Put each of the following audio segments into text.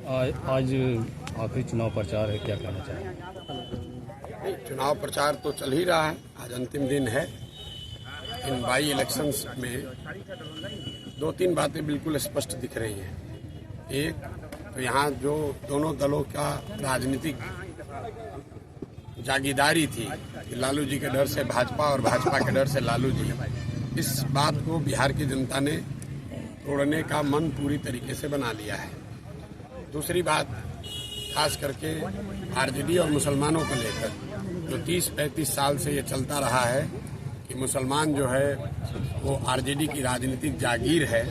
आज आखिरी चुनाव प्रचार है, क्या कहना चाहेंगे? चुनाव प्रचार तो चल ही रहा है, आज अंतिम दिन है। इन बाई इलेक्शंस में दो तीन बातें बिल्कुल स्पष्ट दिख रही हैं। एक तो यहाँ जो दोनों दलों का राजनीतिक जागीदारी थी कि लालू जी के डर से भाजपा और भाजपा के डर से लालू जी, इस बात को बिहार की जनता ने तोड़ने का मन पूरी तरीके से बना लिया है। दूसरी बात, खास करके आरजेडी और मुसलमानों को लेकर जो 30-35 साल से ये चलता रहा है कि मुसलमान जो है वो आरजेडी की राजनीतिक जागीर है।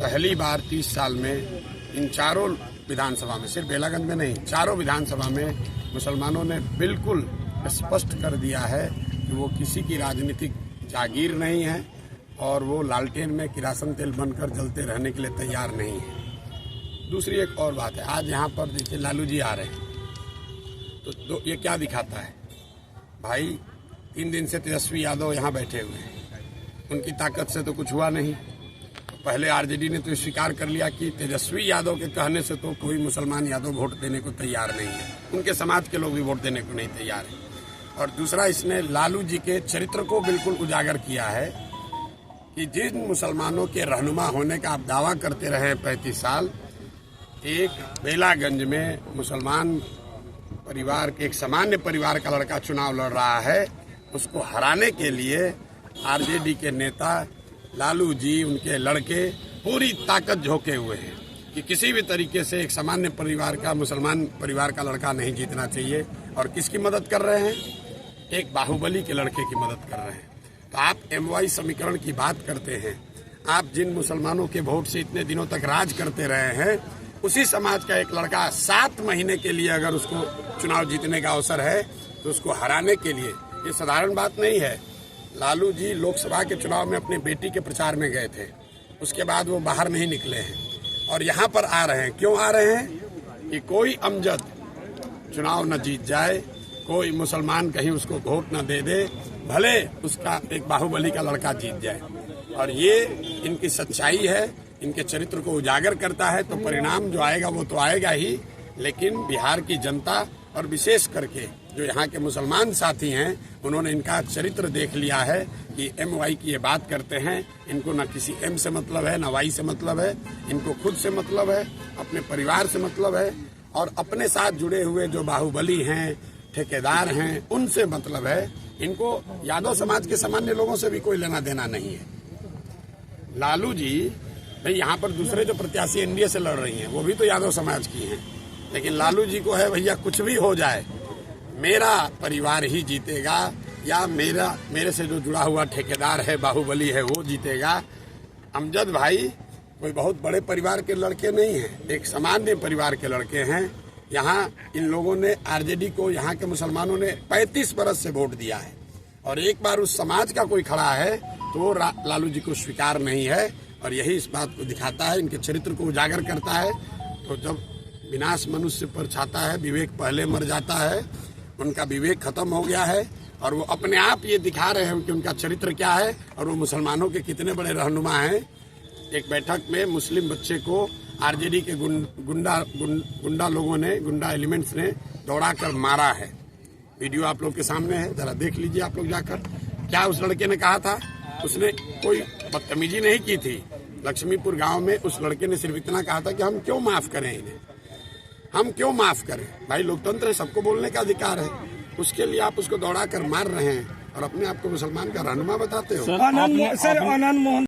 पहली बार 30 साल में इन चारों विधानसभा में, सिर्फ बेलागंज में नहीं, चारों विधानसभा में मुसलमानों ने बिल्कुल स्पष्ट कर दिया है कि वो किसी की राजनीतिक जागीर नहीं है और वो लालटेन में किरासन तेल बनकर जलते रहने के लिए तैयार नहीं है। दूसरी एक और बात है, आज यहाँ पर देखिए लालू जी आ रहे हैं तो ये क्या दिखाता है भाई? 3 दिन से तेजस्वी यादव यहाँ बैठे हुए हैं, उनकी ताकत से तो कुछ हुआ नहीं। पहले आरजेडी ने तो स्वीकार कर लिया कि तेजस्वी यादव के कहने से तो कोई मुसलमान यादव वोट देने को तैयार नहीं है, उनके समाज के लोग भी वोट देने को नहीं तैयार है। और दूसरा, इसने लालू जी के चरित्र को बिल्कुल उजागर किया है कि जिन मुसलमानों के रहनुमा होने का आप दावा करते रहे 35 साल, एक बेलागंज में मुसलमान परिवार के एक सामान्य परिवार का लड़का चुनाव लड़ रहा है, उसको हराने के लिए आरजेडी के नेता लालू जी, उनके लड़के पूरी ताकत झोंके हुए हैं कि किसी भी तरीके से एक सामान्य परिवार का, मुसलमान परिवार का लड़का नहीं जीतना चाहिए। और किसकी मदद कर रहे हैं? एक बाहुबली के लड़के की मदद कर रहे हैं। तो आप MY समीकरण की बात करते हैं, आप जिन मुसलमानों के वोट से इतने दिनों तक राज करते रहे हैं, उसी समाज का एक लड़का 7 महीने के लिए अगर उसको चुनाव जीतने का अवसर है तो उसको हराने के लिए, ये साधारण बात नहीं है। लालू जी लोकसभा के चुनाव में अपने बेटी के प्रचार में गए थे, उसके बाद वो बाहर नहीं निकले हैं और यहाँ पर आ रहे हैं। क्यों आ रहे हैं? कि कोई अमजद चुनाव न जीत जाए, कोई मुसलमान कहीं उसको वोट न दे दे, भले उसका एक बाहुबली का लड़का जीत जाए। और ये इनकी सच्चाई है, इनके चरित्र को उजागर करता है। तो परिणाम जो आएगा वो तो आएगा ही, लेकिन बिहार की जनता और विशेष करके जो यहाँ के मुसलमान साथी हैं, उन्होंने इनका चरित्र देख लिया है कि MY की ये बात करते हैं, इनको न किसी M से मतलब है, न Y से मतलब है, इनको खुद से मतलब है, अपने परिवार से मतलब है और अपने साथ जुड़े हुए जो बाहुबली हैं, ठेकेदार हैं, उनसे मतलब है। इनको यादव समाज के सामान्य लोगों से भी कोई लेना देना नहीं है। लालू जी भाई, यहाँ पर दूसरे जो प्रत्याशी NDA से लड़ रही हैं वो भी तो यादव समाज की हैं, लेकिन लालू जी को है भैया कुछ भी हो जाए, मेरा परिवार ही जीतेगा या मेरे से जो जुड़ा हुआ ठेकेदार है, बाहुबली है, वो जीतेगा। अमजद भाई कोई बहुत बड़े परिवार के लड़के नहीं हैं, एक सामान्य परिवार के लड़के हैं। यहाँ इन लोगों ने आरजेडी को, यहाँ के मुसलमानों ने 35 बरस से वोट दिया है और एक बार उस समाज का कोई खड़ा है तो लालू जी को स्वीकार नहीं है। और यही इस बात को दिखाता है, इनके चरित्र को उजागर करता है। तो जब विनाश मनुष्य पर छाता है, विवेक पहले मर जाता है, उनका विवेक खत्म हो गया है और वो अपने आप ये दिखा रहे हैं कि उनका चरित्र क्या है और वो मुसलमानों के कितने बड़े रहनुमा हैं। एक बैठक में मुस्लिम बच्चे को आरजेडी के गुंडा लोगों ने, गुंडा एलिमेंट्स ने दौड़ा कर मारा है। वीडियो आप लोग के सामने है, जरा देख लीजिए आप लोग जाकर। क्या उस लड़के ने कहा था? उसने कोई बदतमीजी नहीं की थी। लक्ष्मीपुर गांव में उस लड़के ने सिर्फ इतना कहा था कि हम क्यों माफ करें इन्हें, हम क्यों माफ करें। भाई लोकतंत्र है, सबको बोलने का अधिकार है, उसके लिए आप उसको दौड़ा कर मार रहे हैं और अपने आप को मुसलमान का रहनुमा बताते हो। सर, आनंद मोहन